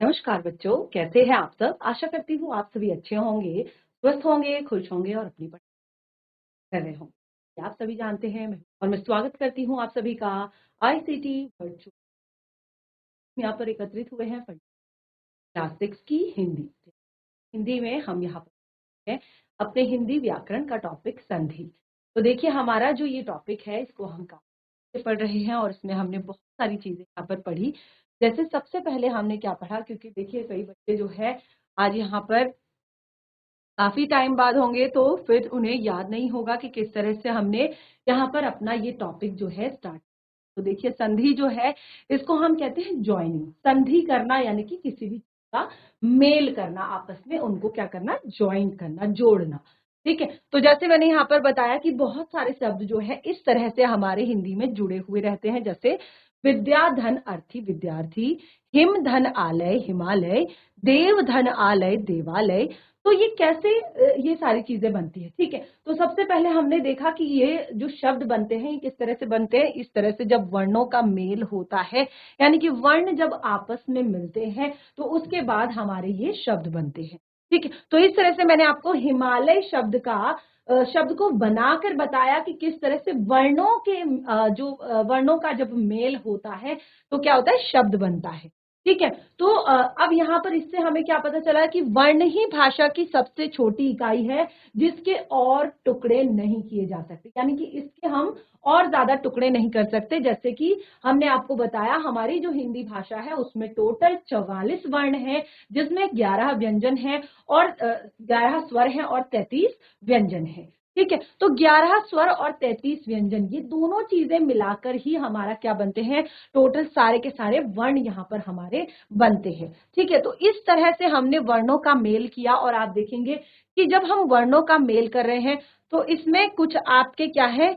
नमस्कार बच्चों, कैसे हैं आप सब। आशा करती हूँ आप सभी अच्छे होंगे, स्वस्थ होंगे, खुश होंगे और अपनी पढ़ाई कर रहे होंगे। आप सभी जानते हैं और मैं स्वागत करती हूँ आप सभी का आईसीटी वर्चुअल यहाँ पर एकत्रित हुए हैं क्लास 6 की हिंदी में हम यहाँ पर हैं अपने हिंदी व्याकरण का टॉपिक संधि। तो देखिए हमारा जो ये टॉपिक है इसको हम काफी पढ़ रहे हैं और इसमें हमने बहुत सारी चीजें यहाँ पर पढ़ी। जैसे सबसे पहले हमने क्या पढ़ा, क्योंकि देखिए कई बच्चे जो है आज यहाँ पर काफी टाइम बाद होंगे तो फिर उन्हें याद नहीं होगा कि किस तरह से हमने यहाँ पर अपना ये टॉपिक जो है स्टार्ट। तो देखिए संधि जो है इसको हम कहते हैं ज्वाइनिंग। संधि करना यानी कि किसी भी चीज का मेल करना, आपस में उनको क्या करना, ज्वाइन करना, जोड़ना। ठीक है, तो जैसे मैंने यहाँ पर बताया कि बहुत सारे शब्द जो है इस तरह से हमारे हिंदी में जुड़े हुए रहते हैं। जैसे विद्या धन अर्थी विद्यार्थी, हिम धन आलय हिमालय, देव धन आलय देवालय। तो ये कैसे ये सारी चीजें बनती है। ठीक है, तो सबसे पहले हमने देखा कि ये जो शब्द बनते हैं किस तरह से बनते हैं। इस तरह से जब वर्णों का मेल होता है, यानी कि वर्ण जब आपस में मिलते हैं तो उसके बाद हमारे ये शब्द बनते हैं। ठीक है, तो इस तरह से मैंने आपको हिमालय शब्द को बनाकर बताया कि किस तरह से वर्णों के वर्णों का जब मेल होता है तो क्या होता है, शब्द बनता है। ठीक है, तो अब यहाँ पर इससे हमें क्या पता चला कि वर्ण ही भाषा की सबसे छोटी इकाई है जिसके और टुकड़े नहीं किए जा सकते, यानी कि इसके हम और ज्यादा टुकड़े नहीं कर सकते। जैसे कि हमने आपको बताया हमारी जो हिंदी भाषा है उसमें टोटल 44 वर्ण है, जिसमें 11 व्यंजन है और 11 स्वर हैं और 33 व्यंजन है। ठीक है, तो 11 स्वर और 33 व्यंजन ये दोनों चीजें मिलाकर ही हमारा क्या बनते हैं, टोटल सारे के सारे वर्ण यहाँ पर हमारे बनते हैं। ठीक है, तो इस तरह से हमने वर्णों का मेल किया और आप देखेंगे कि जब हम वर्णों का मेल कर रहे हैं तो इसमें कुछ आपके क्या है,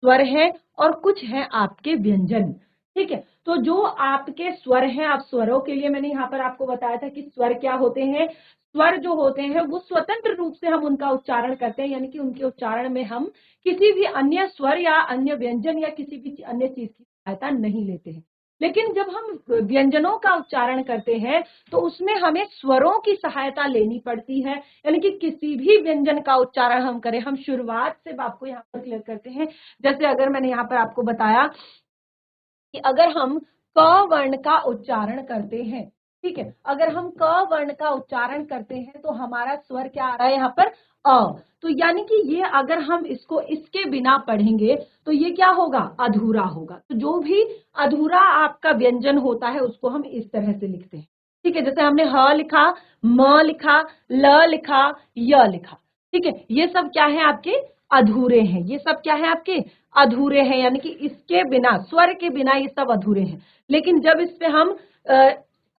स्वर हैं और कुछ हैं आपके व्यंजन। ठीक है, तो जो आपके स्वर हैं, आप स्वरों के लिए मैंने यहाँ पर आपको बताया था कि स्वर क्या होते हैं। स्वर जो होते हैं वो स्वतंत्र रूप से हम उनका उच्चारण करते हैं, यानी कि उनके उच्चारण में हम किसी भी अन्य स्वर या अन्य व्यंजन या किसी भी अन्य चीज की सहायता नहीं लेते हैं। लेकिन जब हम व्यंजनों का उच्चारण करते हैं तो उसमें हमें स्वरों की सहायता लेनी पड़ती है, यानी कि किसी भी व्यंजन का उच्चारण हम करें, हम शुरुआत से आपको यहाँ पर क्लियर करते हैं। जैसे अगर मैंने यहाँ पर आपको बताया कि अगर हम क वर्ण का उच्चारण करते हैं, ठीक है, अगर हम क वर्ण का उच्चारण करते हैं तो हमारा स्वर क्या आ रहा है यहाँ पर, अ। तो यानी कि ये अगर हम इसको इसके बिना पढ़ेंगे तो ये क्या होगा, अधूरा होगा। तो जो भी अधूरा आपका व्यंजन होता है उसको हम इस तरह से लिखते हैं। ठीक है, जैसे हमने ह लिखा, म लिखा, ल लिखा, य लिखा। ठीक है, ये सब क्या है, आपके अधूरे हैं। ये सब क्या है, आपके अधूरे हैं, यानी कि इसके बिना, स्वर के बिना ये सब अधूरे हैं। लेकिन जब इस पे हम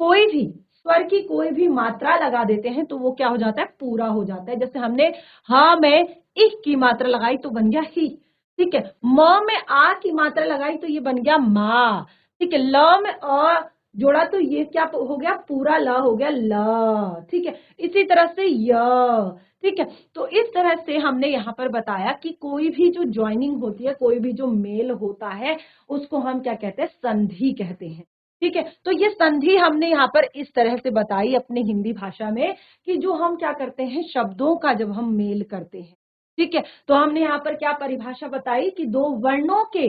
कोई भी स्वर की कोई भी मात्रा लगा देते हैं तो वो क्या हो जाता है, पूरा हो जाता है। जैसे हमने हा में इक की मात्रा लगाई तो बन गया ही। ठीक है, म में आ की मात्रा लगाई तो ये बन गया मा। ठीक है, ल में अ जोड़ा तो ये क्या हो गया, पूरा ल हो गया ल। ठीक है, इसी तरह से य। ठीक है, तो इस तरह से हमने यहाँ पर बताया कि कोई भी जो ज्वाइनिंग होती है, कोई भी जो मेल होता है उसको हम क्या कहते हैं, संधि कहते हैं। ठीक है, तो ये संधि हमने यहाँ पर इस तरह से बताई अपने हिंदी भाषा में कि जो हम क्या करते हैं, शब्दों का जब हम मेल करते हैं। ठीक है, तो हमने यहाँ पर क्या परिभाषा बताई कि दो वर्णों के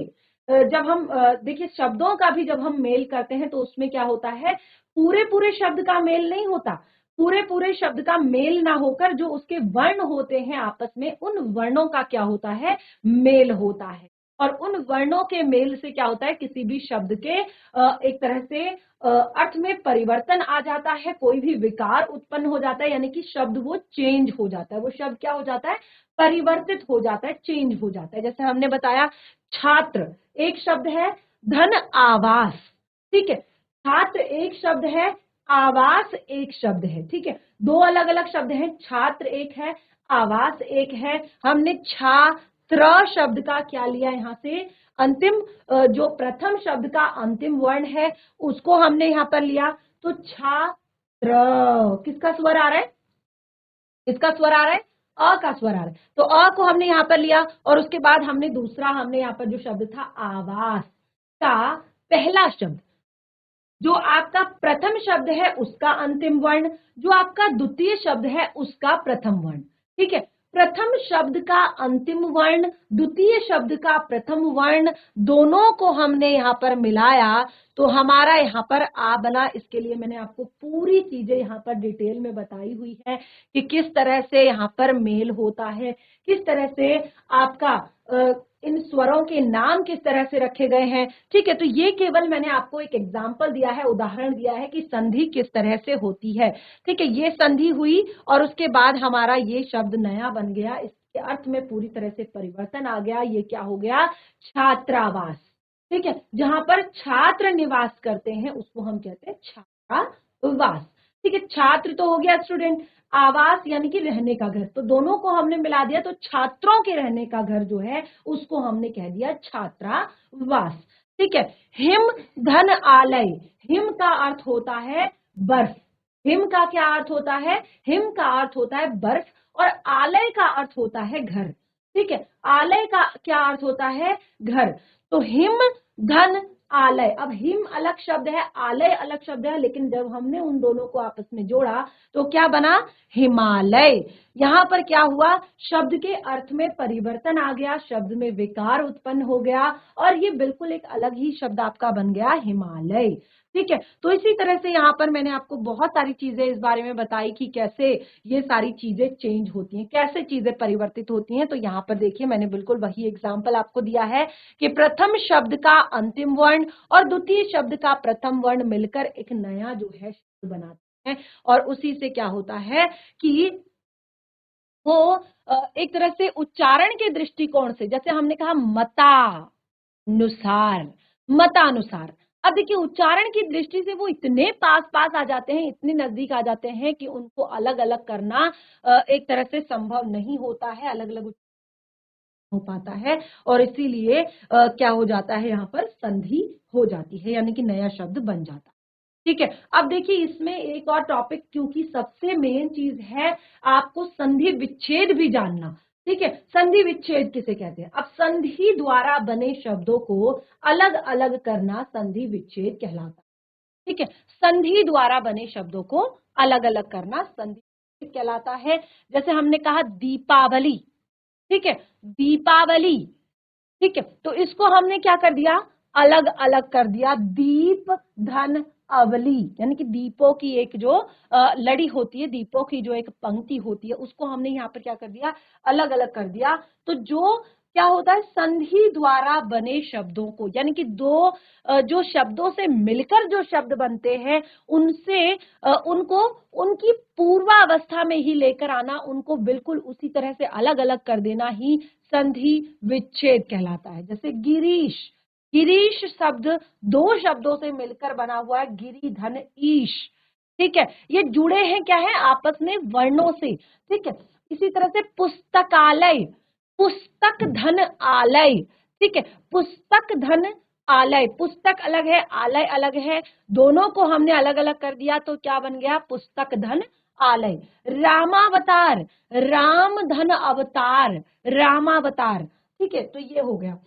जब हम देखिए शब्दों का भी जब हम मेल करते हैं तो उसमें क्या होता है, पूरे पूरे शब्द का मेल नहीं होता। पूरे पूरे शब्द का मेल ना होकर जो उसके वर्ण होते हैं आपस में, उन वर्णों का क्या होता है, मेल होता है। और उन वर्णों के मेल से क्या होता है, किसी भी शब्द के एक तरह से अर्थ में परिवर्तन आ जाता है, कोई भी विकार उत्पन्न हो जाता है, यानी कि शब्द वो चेंज हो जाता है। वो शब्द क्या हो जाता है, परिवर्तित हो जाता है, चेंज हो जाता है। जैसे हमने बताया छात्र एक शब्द है, धन आवास। ठीक है, छात्र एक शब्द है, आवास एक शब्द है। ठीक है, दो अलग अलग शब्द हैं, छात्र एक है, आवास एक है। हमने छात्र शब्द का क्या लिया यहाँ से, अंतिम जो प्रथम शब्द का अंतिम वर्ण है उसको हमने यहाँ पर लिया। तो छात्र किसका स्वर आ रहा है, किसका स्वर आ रहा है, अ का स्वर आ रहा है। तो अ को हमने यहाँ पर लिया और उसके बाद हमने दूसरा, हमने यहाँ पर जो शब्द था आवास का पहला शब्द, जो आपका प्रथम शब्द है उसका अंतिम वर्ण, जो आपका द्वितीय शब्द है उसका प्रथम वर्ण। ठीक है, प्रथम शब्द का अंतिम वर्ण, द्वितीय शब्द का प्रथम वर्ण, दोनों को हमने यहाँ पर मिलाया तो हमारा यहाँ पर आ बना। इसके लिए मैंने आपको पूरी चीजें यहाँ पर डिटेल में बताई हुई है कि किस तरह से यहाँ पर मेल होता है, किस तरह से आपका इन स्वरों के नाम किस तरह से रखे गए हैं। ठीक है, तो ये केवल मैंने आपको एक एग्जाम्पल दिया है, उदाहरण दिया है कि संधि किस तरह से होती है। ठीक है, ये संधि हुई और उसके बाद हमारा ये शब्द नया बन गया, इसके अर्थ में पूरी तरह से परिवर्तन आ गया। ये क्या हो गया? छात्रावास। ठीक है, जहां पर छात्र निवास करते हैं उसको हम कहते हैं छात्रावास। ठीक है, छात्र तो हो गया स्टूडेंट, आवास यानी कि रहने का घर, तो दोनों को हमने मिला दिया, तो छात्रों के रहने का घर जो है उसको हमने कह दिया छात्रावास। ठीक है, हिम धन आलय, हिम का अर्थ होता है बर्फ। हिम का क्या अर्थ होता है? हिम का अर्थ होता है बर्फ, और आलय का अर्थ होता है घर। ठीक है, आलय का क्या अर्थ होता है? घर। तो हिम धन आलय, अब हिम अलग शब्द है, आलय अलग शब्द है, लेकिन जब हमने उन दोनों को आपस में जोड़ा तो क्या बना? हिमालय। यहां पर क्या हुआ? शब्द के अर्थ में परिवर्तन आ गया, शब्द में विकार उत्पन्न हो गया और ये बिल्कुल एक अलग ही शब्द आपका बन गया, हिमालय। ठीक है, तो इसी तरह से यहाँ पर मैंने आपको बहुत सारी चीजें इस बारे में बताई कि कैसे ये सारी चीजें चेंज होती हैं, कैसे चीजें परिवर्तित होती हैं। तो यहाँ पर देखिए मैंने बिल्कुल वही एग्जाम्पल आपको दिया है कि प्रथम शब्द का अंतिम वर्ण और द्वितीय शब्द का प्रथम वर्ण मिलकर एक नया जो है शब्द बनाते हैं, और उसी से क्या होता है कि वो एक तरह से उच्चारण के दृष्टिकोण से, जैसे हमने कहा मतानुसार, मतानुसार, अब देखिए उच्चारण की दृष्टि से वो इतने पास पास आ जाते हैं, इतने नजदीक आ जाते हैं कि उनको अलग अलग करना एक तरह से संभव नहीं होता है, अलग अलग हो पाता है, और इसीलिए क्या हो जाता है, यहाँ पर संधि हो जाती है, यानी कि नया शब्द बन जाता है। ठीक है, अब देखिए इसमें एक और टॉपिक, क्योंकि सबसे मेन चीज है आपको संधि विच्छेद भी जानना। ठीक है, संधि विच्छेद किसे कहते हैं? अब संधि द्वारा बने शब्दों को अलग अलग करना संधि विच्छेद कहलाता है। ठीक है, संधि द्वारा बने शब्दों को अलग अलग करना संधि विच्छेद कहलाता है। जैसे हमने कहा दीपावली, ठीक है, दीपावली। ठीक है, तो इसको हमने क्या कर दिया? अलग अलग कर दिया, दीप धन अवली, यानी कि दीपों की एक जो लड़ी होती है, दीपों की जो एक पंक्ति होती है, उसको हमने यहाँ पर क्या कर दिया? अलग अलग कर दिया। तो जो क्या होता है, संधि द्वारा बने शब्दों को, यानी कि दो जो शब्दों से मिलकर जो शब्द बनते हैं उनसे उनको उनकी पूर्वावस्था में ही लेकर आना, उनको बिल्कुल उसी तरह से अलग अलग कर देना ही संधि विच्छेद कहलाता है। जैसे गिरीश, गिरीश शब्द दो शब्दों से मिलकर बना हुआ है, गिरी धन ईश। ठीक है, ये जुड़े हैं क्या है? आपस में वर्णों से। ठीक है, इसी तरह से पुस्तकालय, पुस्तक धन आलय। ठीक है, पुस्तक धन आलय, पुस्तक अलग है, आलय अलग है, दोनों को हमने अलग अलग कर दिया तो क्या बन गया? पुस्तक धन आलय। रामावतार, राम धन अवतार, रामावतार। ठीक है, तो ये हो गया।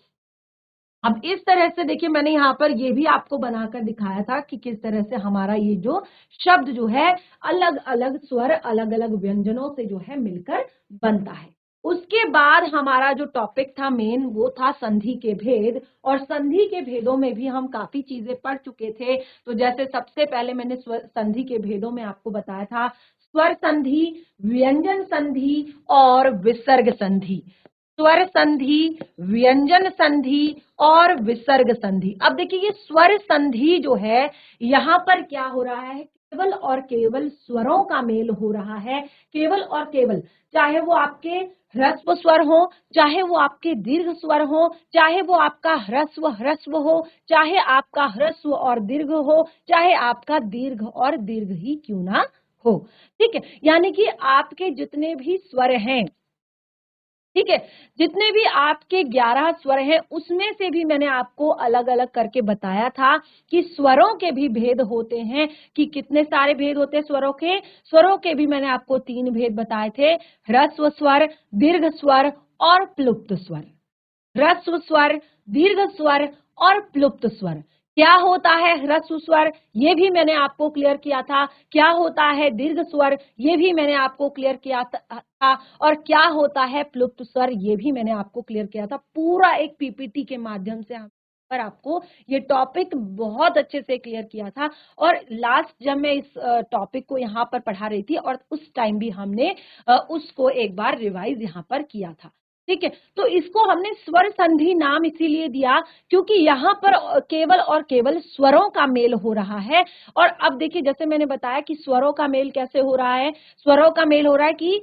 अब इस तरह से देखिए मैंने यहाँ पर ये भी आपको बनाकर दिखाया था कि किस तरह से हमारा ये जो शब्द जो है अलग अलग स्वर, अलग अलग व्यंजनों से जो है मिलकर बनता है। उसके बाद हमारा जो टॉपिक था मेन, वो था संधि के भेद, और संधि के भेदों में भी हम काफी चीजें पढ़ चुके थे। तो जैसे सबसे पहले मैंने संधि के भेदों में आपको बताया था स्वर संधि, व्यंजन संधि और विसर्ग संधि। स्वर संधि, व्यंजन संधि और विसर्ग संधि। अब देखिए ये स्वर संधि जो है, यहाँ पर क्या हो रहा है? केवल और केवल स्वरों का मेल हो रहा है, केवल और केवल, चाहे वो आपके ह्रस्व स्वर हो, चाहे वो आपके दीर्घ स्वर हो, चाहे वो आपका ह्रस्व ह्रस्व हो, चाहे आपका ह्रस्व और दीर्घ हो, चाहे आपका दीर्घ और दीर्घ ही क्यों ना हो। ठीक है, यानी कि आपके जितने भी स्वर हैं, ठीक है, जितने भी आपके 11 स्वर हैं उसमें से भी मैंने आपको अलग अलग करके बताया था कि स्वरों के भी भेद होते हैं, कि कितने सारे भेद होते हैं स्वरों के। स्वरों के भी मैंने आपको 3 भेद बताए थे, ह्रस्व स्वर, दीर्घ स्वर और प्लुप्त स्वर। ह्रस्व स्वर, दीर्घ स्वर और प्लुप्त स्वर। क्या होता है ह्रस्व स्वर, ये भी मैंने आपको क्लियर किया था। क्या होता है दीर्घ स्वर, ये भी मैंने आपको क्लियर किया था। और क्या होता है प्लुप्त स्वर, ये भी मैंने आपको क्लियर किया था। पूरा एक पीपीटी के माध्यम से हम पर आपको ये टॉपिक बहुत अच्छे से क्लियर किया था। और लास्ट जब मैं इस टॉपिक को यहाँ पर पढ़ा रही थी और उस टाइम भी हमने उसको एक बार रिवाइज यहाँ पर किया था। ठीक है, तो इसको हमने स्वर संधि नाम इसीलिए दिया क्योंकि यहाँ पर केवल और केवल स्वरों का मेल हो रहा है। और अब देखिए, जैसे मैंने बताया कि स्वरों का मेल कैसे हो रहा है। स्वरों का मेल हो रहा है कि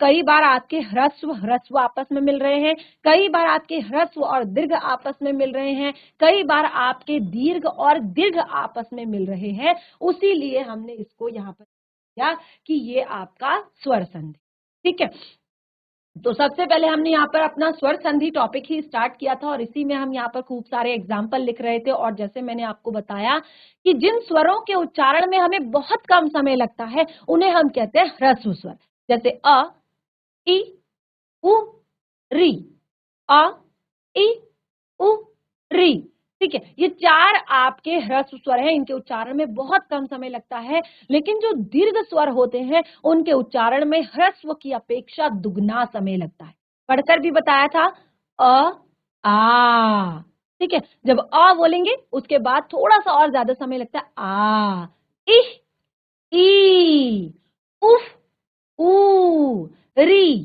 कई बार आपके ह्रस्व ह्रस्व आपस में मिल रहे हैं, कई बार आपके ह्रस्व और दीर्घ आपस में मिल रहे हैं, कई बार आपके दीर्घ और दीर्घ आपस में मिल रहे हैं। उसीलिए हमने इसको यहाँ पर किया कि ये आपका स्वर संधि। ठीक है, तो सबसे पहले हमने यहाँ पर अपना स्वर संधि टॉपिक ही स्टार्ट किया था और इसी में हम यहाँ पर खूब सारे एग्जाम्पल लिख रहे थे। और जैसे मैंने आपको बताया कि जिन स्वरों के उच्चारण में हमें बहुत कम समय लगता है उन्हें हम कहते हैं ह्रस्व स्वर। जैसे अ, इ, उ, री, अ, इ, उ, री। ठीक है, ये चार आपके ह्रस्व स्वर हैं, इनके उच्चारण में बहुत कम समय लगता है। लेकिन जो दीर्घ स्वर होते हैं उनके उच्चारण में ह्रस्व की अपेक्षा दुगना समय लगता है। पढ़कर भी बताया था अ, आ। ठीक है, जब अ बोलेंगे उसके बाद थोड़ा सा और ज्यादा समय लगता है आ, इह, ई, उफ, ऊ, री।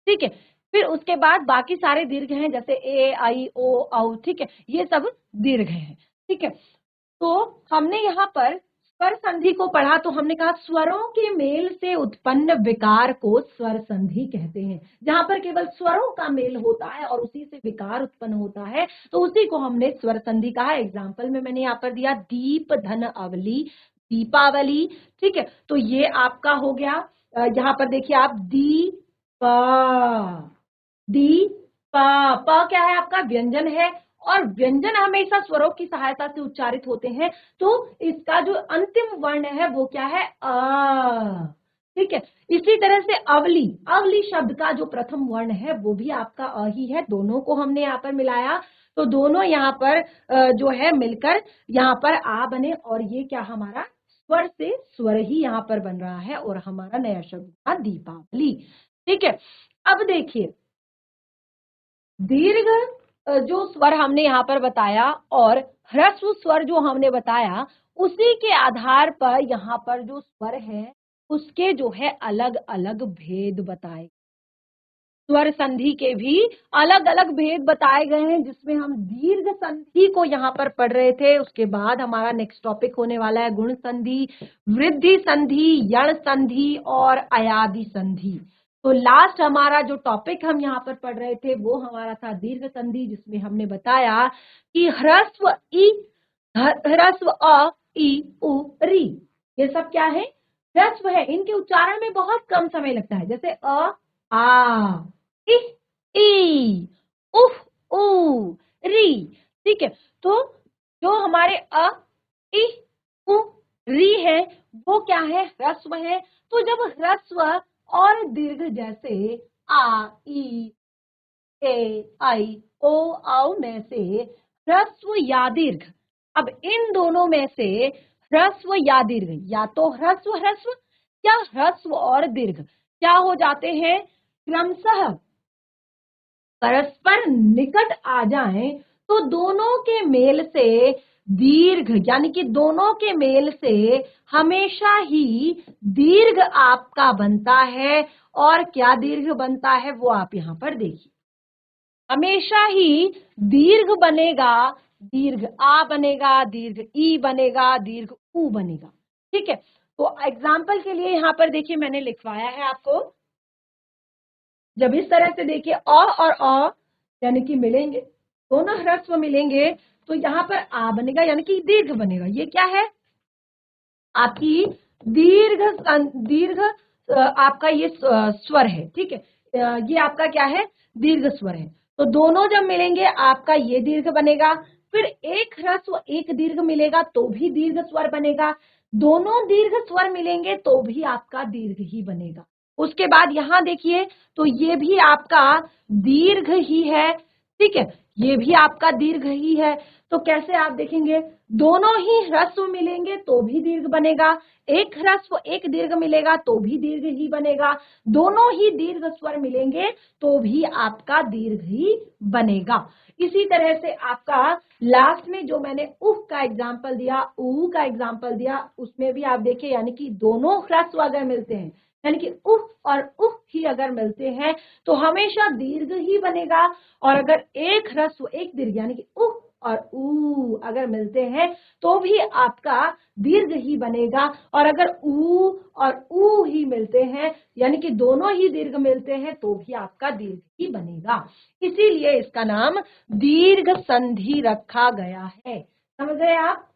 ठीक है, फिर उसके बाद बाकी सारे दीर्घ हैं जैसे ए, आई, ओ, औ। ठीक है, ये सब दीर्घ हैं। ठीक है, तो हमने यहाँ पर स्वर संधि को पढ़ा तो हमने कहा स्वरों के मेल से उत्पन्न विकार को स्वर संधि कहते हैं। जहां पर केवल स्वरों का मेल होता है और उसी से विकार उत्पन्न होता है तो उसी को हमने स्वर संधि कहा। एग्जाम्पल में मैंने यहाँ पर दिया दीप धन अवली, दीपावली। ठीक है, तो ये आपका हो गया। यहाँ पर देखिए आप दी प, दी प क्या है आपका व्यंजन है और व्यंजन हमेशा स्वरों की सहायता से उच्चारित होते हैं। तो इसका जो अंतिम वर्ण है वो क्या है अ। ठीक है, इसी तरह से अवली, अवली शब्द का जो प्रथम वर्ण है वो भी आपका अ ही है। दोनों को हमने यहाँ पर मिलाया तो दोनों यहाँ पर जो है मिलकर यहाँ पर आ बने और ये क्या हमारा स्वर से स्वर ही यहाँ पर बन रहा है और हमारा नया शब्द था दीपावली। ठीक है, अब देखिए दीर्घ जो स्वर हमने यहाँ पर बताया और ह्रस्व स्वर जो हमने बताया उसी के आधार पर यहाँ पर जो स्वर है उसके जो है अलग अलग भेद बताए। स्वर संधि के भी अलग अलग भेद बताए गए हैं जिसमें हम दीर्घ संधि को यहाँ पर पढ़ रहे थे। उसके बाद हमारा नेक्स्ट टॉपिक होने वाला है गुण संधि, वृद्धि संधि, यण संधि और अयादि संधि। तो लास्ट हमारा जो टॉपिक हम यहाँ पर पढ़ रहे थे वो हमारा था दीर्घ संधि, जिसमें हमने बताया कि ह्रस्व ई, ह्रस्व अ, ई, उ, री, ये सब क्या है ह्रस्व है। इनके उच्चारण में बहुत कम समय लगता है। जैसे अ, आ, इ, ई, उफ, ऊ, री। ठीक है, तो जो हमारे अ, इ, उ, री है वो क्या है ह्रस्व है। तो जब ह्रस्व और दीर्घ जैसे आ, ई, ए, आई, ओ, औ में से ह्रस्व या दीर्घ, अब इन दोनों में से ह्रस्व या दीर्घ या तो ह्रस्व ह्रस्व या ह्रस्व और दीर्घ क्या हो जाते हैं क्रमशः परस्पर निकट आ जाएं तो दोनों के मेल से दीर्घ, यानी कि दोनों के मेल से हमेशा ही दीर्घ आपका बनता है। और क्या दीर्घ बनता है वो आप यहाँ पर देखिए, हमेशा ही दीर्घ बनेगा, दीर्घ आ बनेगा, दीर्घ ई बनेगा, दीर्घ ऊ बनेगा। ठीक है, तो एग्जाम्पल के लिए यहाँ पर देखिए मैंने लिखवाया है आपको। जब इस तरह से देखिए अ और अ यानी कि मिलेंगे, दोनों ह्रस्व मिलेंगे तो यहाँ पर आ बनेगा यानी कि दीर्घ बनेगा। ये क्या है आपकी दीर्घ दीर्घ आपका ये स्वर है। ठीक है, ये आपका क्या है दीर्घ स्वर है। तो दोनों जब मिलेंगे आपका ये दीर्घ बनेगा, फिर एक ह्रस्व एक दीर्घ मिलेगा तो भी दीर्घ स्वर बनेगा, दोनों दीर्घ स्वर मिलेंगे तो भी आपका दीर्घ ही बनेगा। उसके बाद यहाँ देखिए तो ये भी आपका दीर्घ ही है। ठीक है, ये भी आपका दीर्घ ही है। तो कैसे आप देखेंगे, दोनों ही ह्रस्व मिलेंगे तो भी दीर्घ बनेगा, एक ह्रस्व एक दीर्घ मिलेगा तो भी दीर्घ ही बनेगा, दोनों ही दीर्घ स्वर मिलेंगे तो भी आपका दीर्घ ही बनेगा। इसी तरह से आपका लास्ट में जो मैंने उह का एग्जाम्पल दिया, ऊ का एग्जाम्पल दिया, उसमें भी आप देखिए, यानी कि दोनों ह्रस्व अगर मिलते हैं, यानी कि उह और उह ही अगर मिलते हैं तो हमेशा दीर्घ ही बनेगा। और अगर एक ह्रस्व एक दीर्घ यानी कि उह और ऊ अगर मिलते हैं तो भी आपका दीर्घ ही बनेगा। और अगर ऊ और ऊ ही मिलते हैं यानी कि दोनों ही दीर्घ मिलते हैं तो भी आपका दीर्घ ही बनेगा। इसीलिए इसका नाम दीर्घ संधि रखा गया है। समझ रहे आप?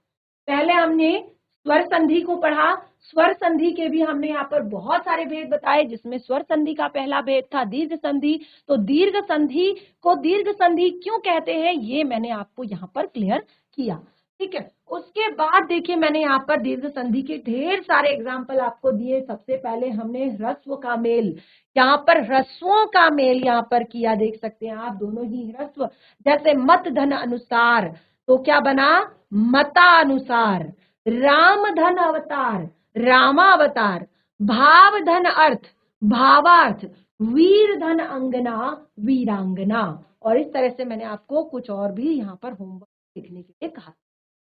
पहले हमने स्वर संधि को पढ़ा, स्वर संधि के भी हमने यहाँ पर बहुत सारे भेद बताए, जिसमें स्वर संधि का पहला भेद था दीर्घ संधि। तो दीर्घ संधि को दीर्घ संधि क्यों कहते हैं ये मैंने आपको यहाँ पर क्लियर किया, ठीक है। उसके बाद देखिए मैंने यहाँ पर दीर्घ संधि के ढेर सारे एग्जाम्पल आपको दिए। सबसे पहले हमने ह्रस्व का मेल, यहाँ पर ह्रस्वों का मेल यहाँ पर किया, देख सकते हैं आप, दोनों ही ह्रस्व। जैसे मत धन अनुसार, तो क्या बना, मता अनुसार। राम धन अवतार, रामावतार। भाव धन अर्थ, भावार्थ। वीर धन अंगना, वीरांगना। और इस तरह से मैंने आपको कुछ और भी यहाँ पर होमवर्क लिखने के लिए कहा।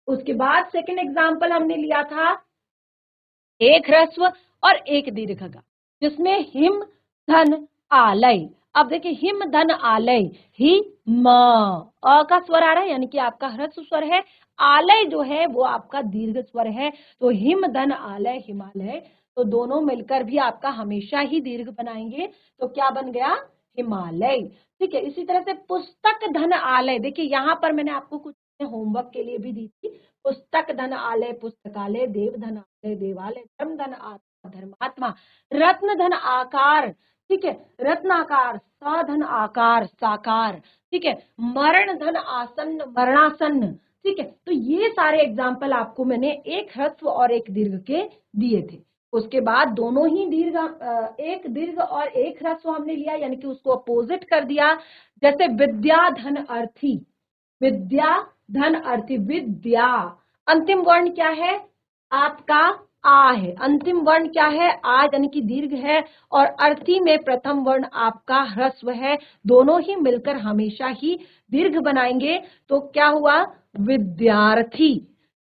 उसके बाद सेकंड एग्जाम्पल हमने लिया था एक ह्रस्व और एक दीर्घ का, जिसमें हिम धन आलय। अब देखिए हिम धन आलय, ही म अ का स्वर आ रहा है यानी कि आपका ह्रस्व स्वर है, आलय जो है वो आपका दीर्घ स्वर है। तो हिम धन आलय, हिमालय, तो दोनों मिलकर भी आपका हमेशा ही दीर्घ बनाएंगे, तो क्या बन गया, हिमालय, ठीक है। इसी तरह से पुस्तक धन आलय, देखिए यहाँ पर मैंने आपको कुछ होमवर्क के लिए भी दी थी। पुस्तक धन आलय, पुस्तकालय। देव धन आलय, देवालय। धर्म धन आत्मा, धर्मात्मा। रत्न धन आकार, ठीक है, रत्नाकार। साधन आकार, साकार, ठीक है। मरण धन आसन्न, मरणासन्न, ठीक है। तो ये सारे एग्जाम्पल आपको मैंने एक ह्रस्व और एक दीर्घ के दिए थे। उसके बाद दोनों ही दीर्घ, एक दीर्घ और एक ह्रस्व हमने लिया, यानी कि उसको अपोजिट कर दिया। जैसे विद्या धन अर्थी, विद्या धन अर्थी। विद्या, अंतिम वर्ण क्या है आपका, आ है। अंतिम वर्ण क्या है, आ, यानी कि दीर्घ है। और अर्थी में प्रथम वर्ण आपका ह्रस्व है। दोनों ही मिलकर हमेशा ही दीर्घ बनाएंगे, तो क्या हुआ, विद्यार्थी।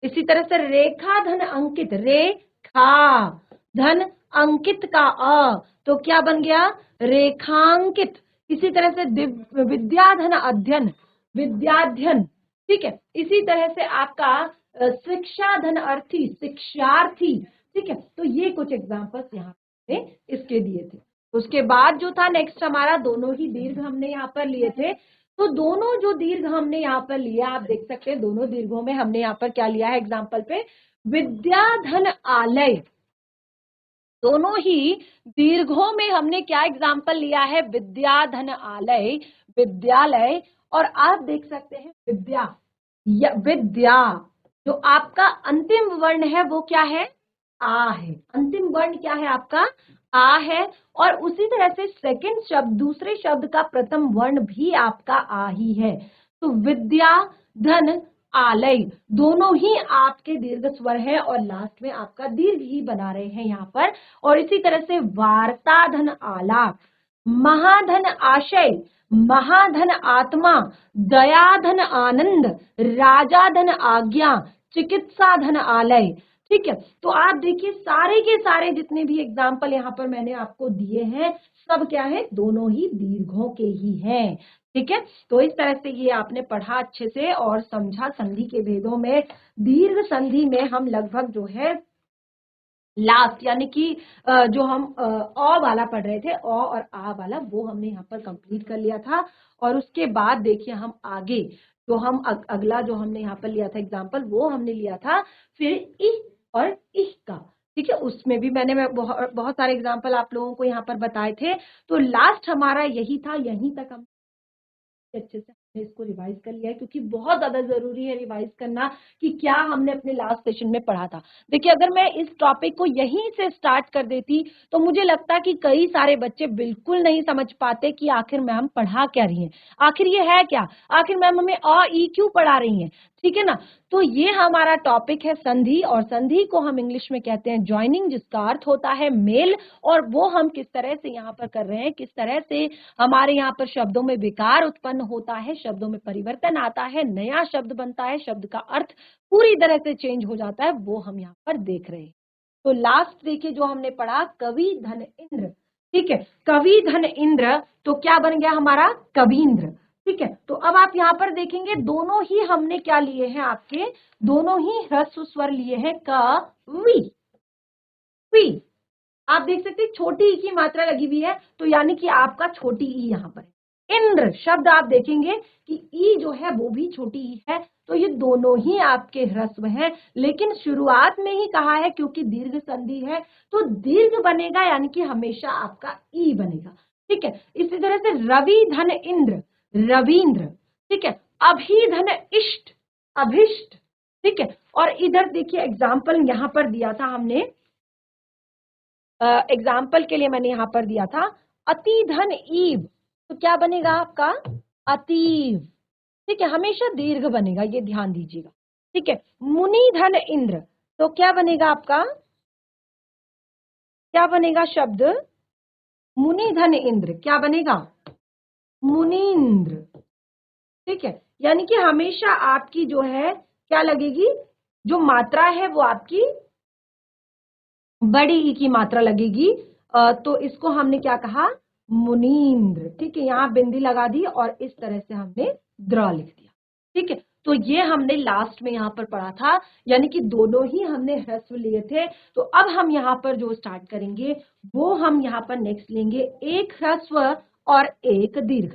इसी तरह से रेखा धन अंकित, रेखा धन अंकित का अ, तो क्या बन गया, रेखांकित। इसी तरह से विद्या धन अध्ययन, विद्याध्ययन, ठीक है। इसी तरह से आपका शिक्षा धन अर्थी, शिक्षार्थी, ठीक है। तो ये कुछ एग्जांपल्स यहाँ पे इसके दिए थे। उसके बाद जो था नेक्स्ट हमारा, दोनों ही दीर्घ हमने यहाँ पर लिए थे। तो दोनों जो दीर्घ हमने यहाँ पर लिया, आप देख सकते हैं दोनों दीर्घों में हमने यहाँ पर क्या लिया है एग्जाम्पल पे, विद्या धन आलय। दोनों ही दीर्घों में हमने क्या एग्जाम्पल लिया है, विद्या धन आलय, विद्यालय। और आप देख सकते हैं विद्या, विद्या, जो आपका अंतिम वर्ण है वो क्या है, आ है। अंतिम वर्ण क्या है आपका, आ है। और उसी तरह से सेकंड शब्द, दूसरे शब्द का प्रथम वर्ण भी आपका आ ही है। तो विद्या धन आलय, दोनों ही आपके दीर्घ स्वर है और लास्ट में आपका दीर्घ ही बना रहे हैं यहाँ पर। और इसी तरह से वार्ता धन आलाप, महाधन आशय, महाधन आत्मा, दया धन आनंद, राजा धन आज्ञा, चिकित्सा धन आलय, ठीक है। तो आप देखिए सारे के सारे जितने भी एग्जाम्पल यहाँ पर मैंने आपको दिए हैं, सब क्या है, दोनों ही दीर्घों के ही हैं, ठीक है। तो इस तरह से ये आपने पढ़ा अच्छे से और समझा संधि के भेदों में। दीर्घ संधि में हम लगभग जो है लास्ट, यानी कि जो हम अ वाला पढ़ रहे थे, अ और आ वाला, वो हमने यहाँ पर कंप्लीट कर लिया था। और उसके बाद देखिए हम आगे जो हम अगला जो हमने यहाँ पर लिया था एग्जाम्पल, वो हमने लिया था फिर इ और इह का, ठीक है। उसमें भी मैं बहुत सारे एग्जाम्पल आप लोगों को यहाँ पर बताए थे। तो लास्ट हमारा यही था, यहीं तक हम अच्छे से इसको रिवाइज कर लिया है, क्योंकि बहुत ज्यादा जरूरी है रिवाइज करना कि क्या हमने अपने लास्ट सेशन में पढ़ा था। देखिए, अगर मैं इस टॉपिक को यहीं से स्टार्ट कर देती तो मुझे लगता कि कई सारे बच्चे बिल्कुल नहीं समझ पाते कि आखिर मैम पढ़ा क्या रही हैं, आखिर ये है क्या, आखिर मैम हमें अ ई क्यों पढ़ा रही हैं। ठीक है ना। तो ये हमारा टॉपिक है संधि, और संधि को हम इंग्लिश में कहते हैं ज्वाइनिंग, जिसका अर्थ होता है मेल। और वो हम किस तरह से यहाँ पर कर रहे हैं, किस तरह से हमारे यहाँ पर शब्दों में विकार उत्पन्न होता है, शब्दों में परिवर्तन आता है, नया शब्द बनता है, शब्द का अर्थ पूरी तरह से चेंज हो जाता है, वो हम यहाँ पर देख रहे हैं। तो लास्ट देखिए जो हमने पढ़ा, कवि धन इंद्र। ठीक है, कवि धन इंद्र, तो क्या बन गया हमारा, कवींद्र। ठीक है, तो अब आप यहाँ पर देखेंगे दोनों ही हमने क्या लिए हैं, आपके दोनों ही ह्रस्व स्वर लिए हैं, कवि। आप देख सकते हैं छोटी ई की मात्रा लगी हुई है, तो यानी कि आपका छोटी ई यहाँ पर है। इंद्र शब्द आप देखेंगे कि ई जो है वो भी छोटी ई है, तो ये दोनों ही आपके ह्रस्व हैं, लेकिन शुरुआत में ही कहा है क्योंकि दीर्घ संधि है तो दीर्घ बनेगा, यानी कि हमेशा आपका ई बनेगा। ठीक है, इसी तरह से रवि धन इंद्र, रवींद्र। ठीक है, अभी धन इष्ट, अभिष्ट। ठीक है, और इधर देखिए एग्जाम्पल यहाँ पर दिया था हमने, एग्जाम्पल के लिए मैंने यहां पर दिया था अति धन ईव, तो क्या बनेगा आपका, अतीव। ठीक है, हमेशा दीर्घ बनेगा, ये ध्यान दीजिएगा। ठीक है, मुनि धन इंद्र, तो क्या बनेगा आपका, क्या बनेगा शब्द, मुनि धन इंद्र, क्या बनेगा, मुनीन्द्र। ठीक है, यानी कि हमेशा आपकी जो है क्या लगेगी, जो मात्रा है वो आपकी बड़ी ई की मात्रा लगेगी। तो इसको हमने क्या कहा, मुनीन्द्र। ठीक है, यहाँ बिंदी लगा दी और इस तरह से हमने द्र लिख दिया। ठीक है, तो ये हमने लास्ट में यहाँ पर पढ़ा था, यानी कि दोनों ही हमने ह्रस्व लिए थे। तो अब हम यहाँ पर जो स्टार्ट करेंगे वो हम यहाँ पर नेक्स्ट लेंगे एक ह्रस्व और एक दीर्घ।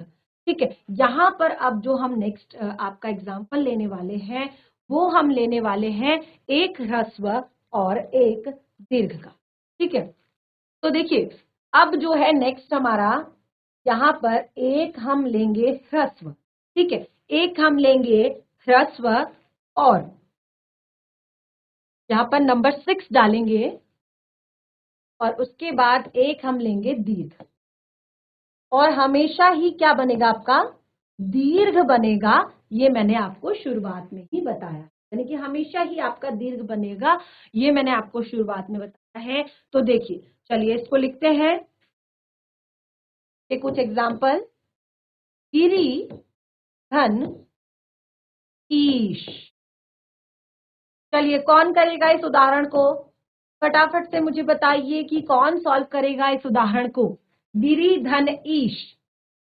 ठीक है, यहाँ पर अब जो हम नेक्स्ट आपका एग्जाम्पल लेने वाले हैं वो हम लेने वाले हैं एक ह्रस्व और एक दीर्घ का। ठीक है, तो देखिए अब जो है नेक्स्ट हमारा यहाँ पर एक हम लेंगे ह्रस्व। ठीक है, एक हम लेंगे ह्रस्व और यहाँ पर नंबर 6 डालेंगे और उसके बाद एक हम लेंगे दीर्घ, और हमेशा ही क्या बनेगा आपका, दीर्घ बनेगा। ये मैंने आपको शुरुआत में ही बताया, यानी कि हमेशा ही आपका दीर्घ बनेगा, ये मैंने आपको शुरुआत में बताया है। तो देखिए चलिए इसको लिखते हैं, ये कुछ एग्जाम्पल, गिरी धन ईश। चलिए कौन करेगा इस उदाहरण को, फटाफट से मुझे बताइए कि कौन सॉल्व करेगा इस उदाहरण को। गिरी धन ईश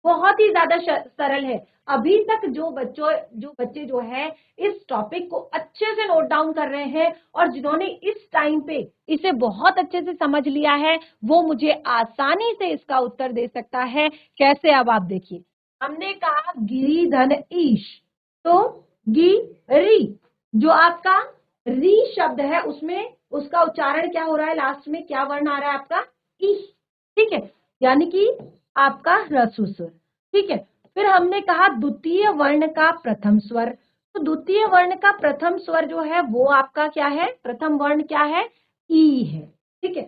बहुत ही ज्यादा सरल है। अभी तक जो बच्चे जो है इस टॉपिक को अच्छे से नोट डाउन कर रहे हैं और जिन्होंने इस टाइम पे इसे बहुत अच्छे से समझ लिया है वो मुझे आसानी से इसका उत्तर दे सकता है। कैसे, अब आप देखिए, हमने कहा गिरी धन ईश, तो गिरी जो आपका री शब्द है उसमें उसका उच्चारण क्या हो रहा है, लास्ट में क्या वर्ण आ रहा है आपका, ई। ठीक है, यानी कि आपका ह्रस्व स्वर। ठीक है, फिर हमने कहा द्वितीय वर्ण का प्रथम स्वर, तो द्वितीय वर्ण का प्रथम स्वर जो है वो आपका क्या है, प्रथम वर्ण क्या है, ई है। ठीक है,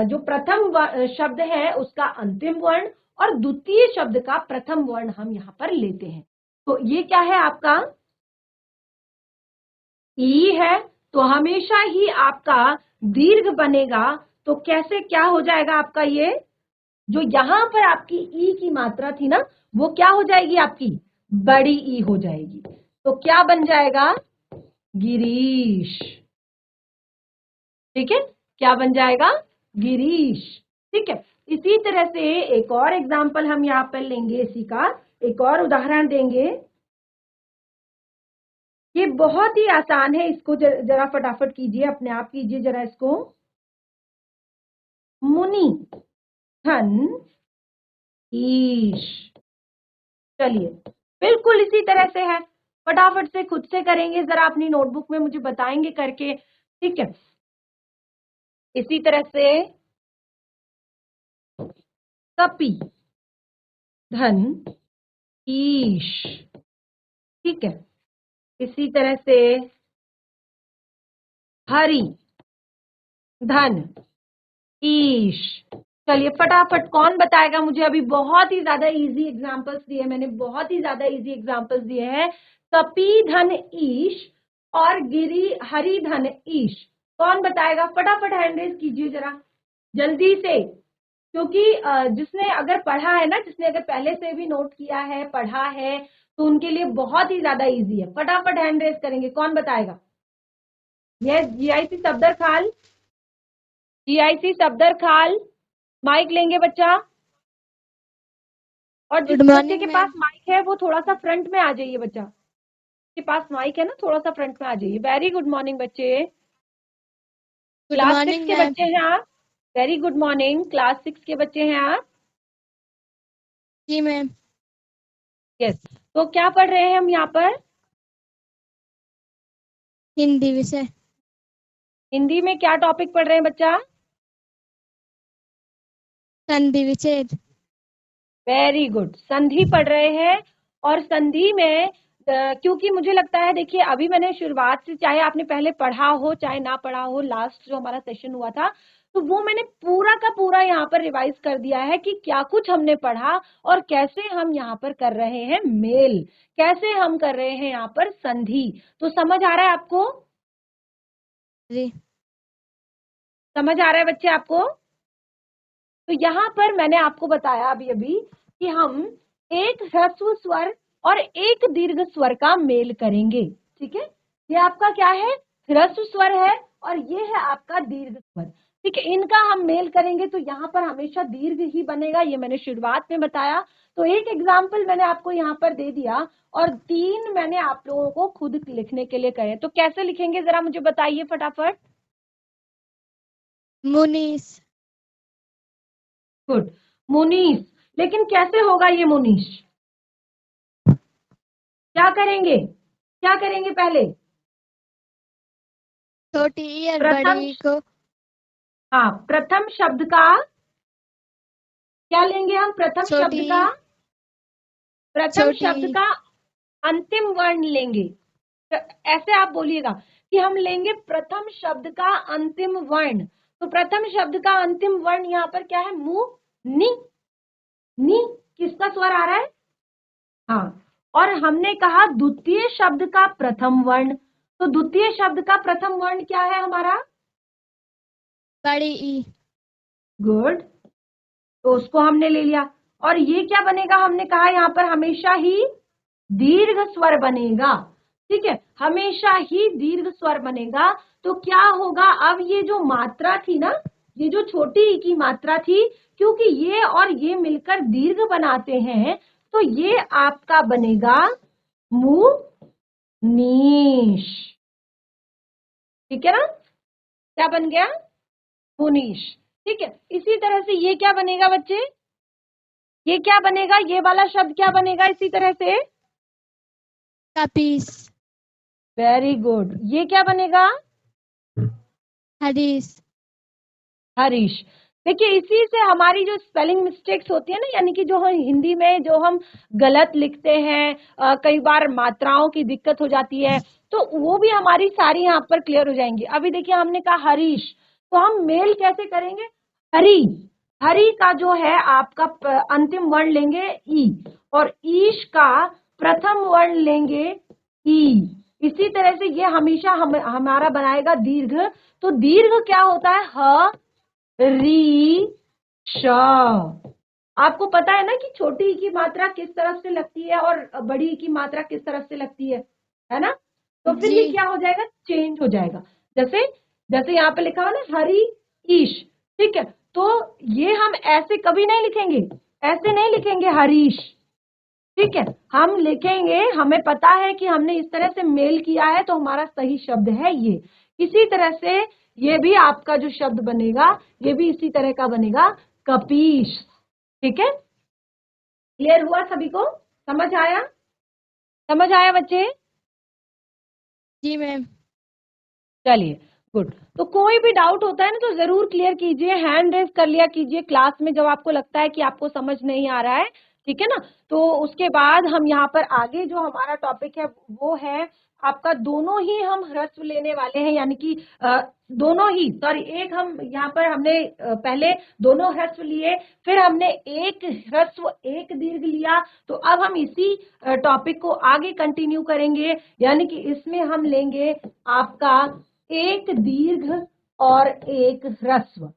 जो प्रथम शब्द है उसका अंतिम वर्ण और द्वितीय शब्द का प्रथम वर्ण हम यहाँ पर लेते हैं। तो ये क्या है आपका, ई है, तो हमेशा ही आपका दीर्घ बनेगा। तो कैसे क्या हो जाएगा आपका, ये जो यहां पर आपकी ई की मात्रा थी ना वो क्या हो जाएगी, आपकी बड़ी ई हो जाएगी। तो क्या बन जाएगा, गिरीश। ठीक है, क्या बन जाएगा, गिरीश। ठीक है, इसी तरह से एक और एग्जाम्पल हम यहाँ पर लेंगे, इसी का एक और उदाहरण देंगे। ये बहुत ही आसान है, इसको जरा फटाफट कीजिए, अपने आप कीजिए जरा इसको। मुनि धन ईश, चलिए बिल्कुल इसी तरह से है, फटाफट से खुद से करेंगे, जरा अपनी नोटबुक में मुझे बताएंगे करके। ठीक है, इसी तरह से कपि धन ईश, ठीक है। इसी तरह से हरि धन ईश। चलिए फटाफट कौन बताएगा मुझे, अभी बहुत ही ज्यादा इजी एग्जांपल्स दिए मैंने, बहुत ही ज्यादा इजी एग्जांपल्स दिए हैं। कपी धन ईश और गिरी हरि धन ईश, कौन बताएगा? फटाफट हैंड रेज कीजिए जरा जल्दी से, क्योंकि जिसने अगर पढ़ा है ना, जिसने अगर पहले से भी नोट किया है, पढ़ा है, तो उनके लिए बहुत ही ज्यादा इजी है। फटाफट हैंड रेज करेंगे, कौन बताएगा? ये जीआईसी सफदर खाल, जीआईसी सफदर खाल, माइक लेंगे बच्चा। और जिस बच्चे के पास माइक है वो थोड़ा सा फ्रंट में आ जाइए, बच्चा के पास माइक है ना, थोड़ा सा फ्रंट में आ जाइए। वेरी गुड मॉर्निंग बच्चे, क्लास 6 के बच्चे हैं आप। वेरी गुड मॉर्निंग, क्लास 6 के बच्चे हैं आप। जी मैम। यस, तो क्या पढ़ रहे हैं हम यहाँ पर? हिंदी विषय। हिंदी में क्या टॉपिक पढ़ रहे हैं बच्चा? संधि विच्छेद। वेरी गुड, संधि पढ़ रहे हैं। और संधि में क्योंकि मुझे लगता है, देखिए अभी मैंने शुरुआत से, चाहे आपने पहले पढ़ा हो चाहे ना पढ़ा हो, लास्ट जो हमारा सेशन हुआ था तो वो मैंने पूरा का पूरा यहाँ पर रिवाइज कर दिया है कि क्या कुछ हमने पढ़ा और कैसे हम यहाँ पर कर रहे हैं मेल, कैसे हम कर रहे हैं यहाँ पर संधि। तो समझ आ रहा है आपको? जी समझ आ रहा है बच्चे आपको? तो यहाँ पर मैंने आपको बताया अभी अभी कि हम एक ह्रस्व स्वर और एक दीर्घ स्वर का मेल करेंगे, ठीक है। ये आपका क्या है? ह्रस्व स्वर है और ये है आपका दीर्घ स्वर, ठीक है। इनका हम मेल करेंगे तो यहाँ पर हमेशा दीर्घ ही बनेगा, ये मैंने शुरुआत में बताया। तो एक एग्जाम्पल मैंने आपको यहाँ पर दे दिया और 3 मैंने आप लोगों को खुद लिखने के लिए कहे। तो कैसे लिखेंगे जरा मुझे बताइए फटाफट। मुनीस। गुड, मुनीस। लेकिन कैसे होगा ये मुनीश? क्या करेंगे, क्या करेंगे पहले? छोटी ई और प्रथम, बड़ी ई को। हाँ प्रथम शब्द का क्या लेंगे हम? प्रथम छोटी शब्द का, ई। प्रथम छोटी शब्द ई। का अंतिम वर्ण लेंगे। ऐसे आप बोलिएगा कि हम लेंगे प्रथम शब्द का अंतिम वर्ण। तो प्रथम शब्द का अंतिम वर्ण यहाँ पर क्या है? मु, नि। नि किसका स्वर आ रहा है? हाँ, और हमने कहा द्वितीय शब्द का प्रथम वर्ण, तो द्वितीय शब्द का प्रथम वर्ण क्या है हमारा? बड़ी ई। गुड, तो उसको हमने ले लिया। और ये क्या बनेगा? हमने कहा यहाँ पर हमेशा ही दीर्घ स्वर बनेगा, ठीक है, हमेशा ही दीर्घ स्वर बनेगा। तो क्या होगा अब? ये जो मात्रा थी ना, ये जो छोटी ई की मात्रा थी, क्योंकि ये और ये मिलकर दीर्घ बनाते हैं, तो ये आपका बनेगा मुनीश, ठीक है ना? क्या बन गया? मुनीश, ठीक है। इसी तरह से ये क्या बनेगा बच्चे? ये क्या बनेगा? ये वाला शब्द क्या बनेगा इसी तरह से? कपीस। वेरी गुड, ये क्या बनेगा? हरीश। हरीश। देखिए इसी से हमारी जो स्पेलिंग मिस्टेक्स होती है ना, यानी कि जो हम हिंदी में जो हम गलत लिखते हैं, कई बार मात्राओं की दिक्कत हो जाती है, तो वो भी हमारी सारी यहाँ पर क्लियर हो जाएंगी। अभी देखिए हमने कहा हरीश, तो हम मेल कैसे करेंगे? हरी, हरी का जो है आपका अंतिम वर्ण लेंगे ई, और ईश का प्रथम वर्ण लेंगे ई। इसी तरह से ये हमेशा हमारा बनाएगा दीर्घ। तो दीर्घ क्या होता है? ह री श। आपको पता है ना कि छोटी ई की मात्रा किस तरफ से लगती है और बड़ी ई की मात्रा किस तरफ से लगती है ना? तो फिर ये क्या हो जाएगा? चेंज हो जाएगा। जैसे जैसे यहाँ पे लिखा हुआ ना हरी ईश, ठीक है, तो ये हम ऐसे कभी नहीं लिखेंगे, ऐसे नहीं लिखेंगे हरीश, ठीक है। हम लिखेंगे, हमें पता है कि हमने इस तरह से मेल किया है तो हमारा सही शब्द है ये। इसी तरह से ये भी आपका जो शब्द बनेगा, ये भी इसी तरह का बनेगा, कपीश, ठीक है। क्लियर हुआ सभी को? समझ आया? समझ आया बच्चे? जी मैम। चलिए गुड। तो कोई भी डाउट होता है ना तो जरूर क्लियर कीजिए, हैंड रेज कर लिया कीजिए क्लास में, जब आपको लगता है कि आपको समझ नहीं आ रहा है ठीक है ना। तो उसके बाद हम यहाँ पर आगे जो हमारा टॉपिक है वो है आपका दोनों ही हम ह्रस्व लेने वाले हैं, यानी कि दोनों ही सॉरी एक हम यहाँ पर हमने पहले दोनों ह्रस्व लिए, फिर हमने एक ह्रस्व एक दीर्घ लिया। तो अब हम इसी टॉपिक को आगे कंटिन्यू करेंगे, यानी कि इसमें हम लेंगे आपका एक दीर्घ और एक ह्रस्व,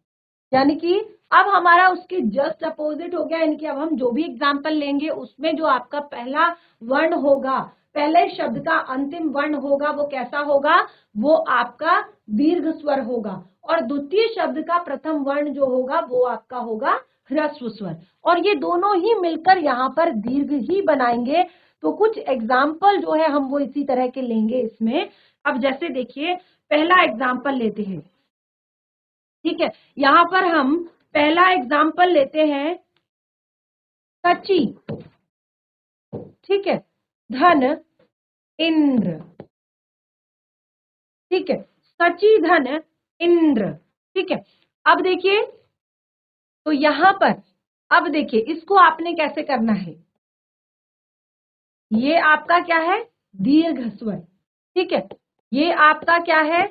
यानी कि अब हमारा उसके जस्ट अपोजिट हो गया। यानी कि अब हम जो भी एग्जाम्पल लेंगे उसमें जो आपका पहला वर्ण होगा, पहले शब्द का अंतिम वर्ण होगा, वो कैसा होगा, वो आपका दीर्घ स्वर होगा, और द्वितीय शब्द का प्रथम वर्ण जो होगा वो आपका होगा ह्रस्व स्वर, और ये दोनों ही मिलकर यहाँ पर दीर्घ ही बनाएंगे। तो कुछ एग्जाम्पल जो है हम वो इसी तरह के लेंगे इसमें। अब जैसे देखिए पहला एग्जाम्पल लेते हैं, ठीक है। यहाँ पर हम पहला एग्जाम्पल लेते हैं सची, ठीक है, धन इंद्र, ठीक है, सची धन इंद्र, ठीक है। अब देखिए तो यहाँ पर अब देखिए इसको आपने कैसे करना है, ये आपका क्या है, दीर्घ स्वर, ठीक है, ये आपका क्या है,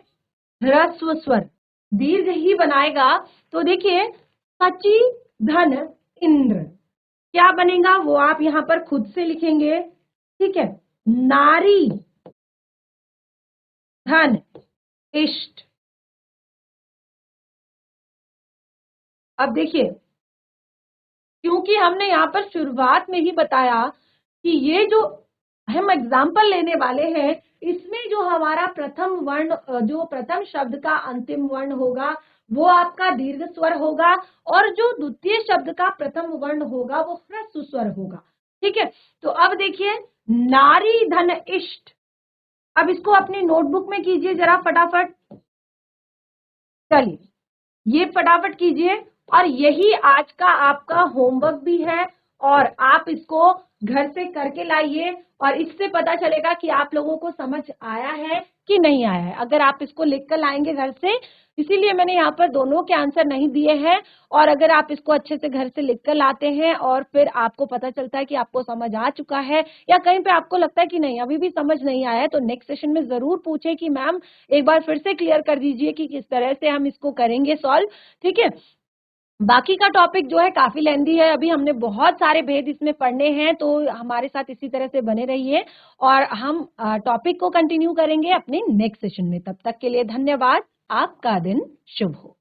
ह्रस्व स्वर, दीर्घ ही बनाएगा। तो देखिए सची धन इंद्र क्या बनेगा वो आप यहां पर खुद से लिखेंगे, ठीक है, नारी धन इष्ट। अब देखिए क्योंकि हमने यहाँ पर शुरुआत में ही बताया कि ये जो हम एग्जाम्पल लेने वाले हैं इसमें जो हमारा प्रथम वर्ण, जो प्रथम शब्द का अंतिम वर्ण होगा वो आपका दीर्घ स्वर होगा, और जो द्वितीय शब्द का प्रथम वर्ण होगा वो ह्रस्व स्वर होगा, ठीक है। तो अब देखिए नारी धन इष्ट, अब इसको अपनी नोटबुक में कीजिए जरा फटाफट, चलिए ये फटाफट कीजिए, और यही आज का आपका होमवर्क भी है, और आप इसको घर से करके लाइए, और इससे पता चलेगा कि आप लोगों को समझ आया है कि नहीं आया है, अगर आप इसको लिख कर लाएंगे घर से। इसीलिए मैंने यहाँ पर दोनों के आंसर नहीं दिए हैं, और अगर आप इसको अच्छे से घर से लिख कर लाते हैं और फिर आपको पता चलता है कि आपको समझ आ चुका है, या कहीं पे आपको लगता है कि नहीं अभी भी समझ नहीं आया है, तो नेक्स्ट सेशन में जरूर पूछे कि मैम एक बार फिर से क्लियर कर दीजिए कि किस तरह से हम इसको करेंगे सॉल्व, ठीक है। बाकी का टॉपिक जो है काफी लेंदी है, अभी हमने बहुत सारे भेद इसमें पढ़ने हैं, तो हमारे साथ इसी तरह से बने रहिए, और हम टॉपिक को कंटिन्यू करेंगे अपने नेक्स्ट सेशन में। तब तक के लिए धन्यवाद, आपका दिन शुभ हो।